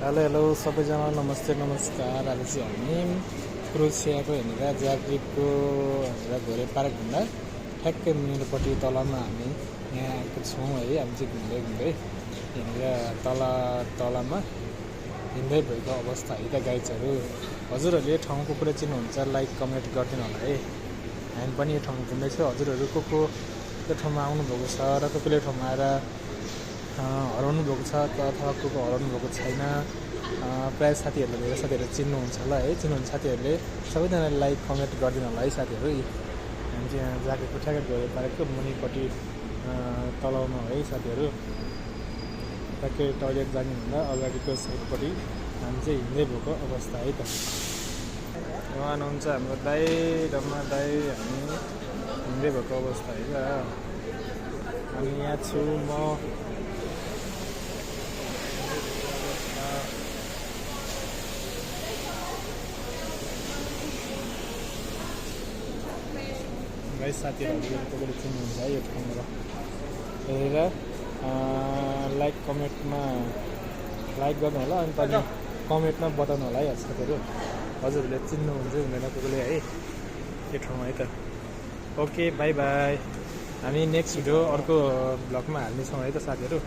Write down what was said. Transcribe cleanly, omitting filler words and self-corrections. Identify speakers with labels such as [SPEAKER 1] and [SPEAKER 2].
[SPEAKER 1] Hello hello सबैजना नमस्ते नमस्कार। आज चाहिँ हामी क्रोसियाको हेरेर जाग्रिकको हेरेर घोरे पार्कभन्दा ठ्याक्कै मुनिपट्टि तलमा हामी यहाँ आएको छौँ है। हामी चाहिँ घुम्दै घुम्दै यहाँनिर तलमा हिँड्दै भएको अवस्था है त गाइजहरू। हजुरहरूले ठाउँको कुरा चिन्नुहुन्छ लाइक कमेन्ट गरिदिनु होला है। हामी पनि यो ठाउँ घुम्दैछौँ। हजुरहरू को त्यो ठाउँमा आउनुभएको छ र कसले ठाउँमा आएर हराउनु भएको छ अथवा को हराउनु भएको छैन। प्रायः साथीहरूले धेरै साथीहरू चिन्नुहुन्छ होला है। चिन्नुहुन्छ साथीहरूले सबैजनाले लाइक कमेन्ट गरिदिनु होला है साथीहरू। हामी चाहिँ यहाँ जागेको ठ्याक्कै घोरे पारेको मुनिपट्टि तलाउमा है साथीहरू। ठ्याक्कै टोइलेट जानुभन्दा अगाडिको साइडपट्टि हामी चाहिँ हिँड्दै भएको अवस्था है त। उहाँ हुनुहुन्छ हाम्रो दाई रमा दाई। हामी हिँड्दै भएको अवस्था है त। अनि यहाँ छु म। गाइस साथीहरू तपाईँले चिन्नुहुन्छ है यो ठाउँबाट हेरेर लाइक कमेन्टमा लाइक गर्नु होला। अनि पनि कमेन्टमा बताउनु होला है साथीहरू। हजुरहरूले चिन्नुहुन्छ हुँदैन कसले है यो ठाउँमा है त। Okay by by. हामी नेक्स्ट भिडियो अर्को भ्लगमा हाल्नेछौँ है त साथीहरू।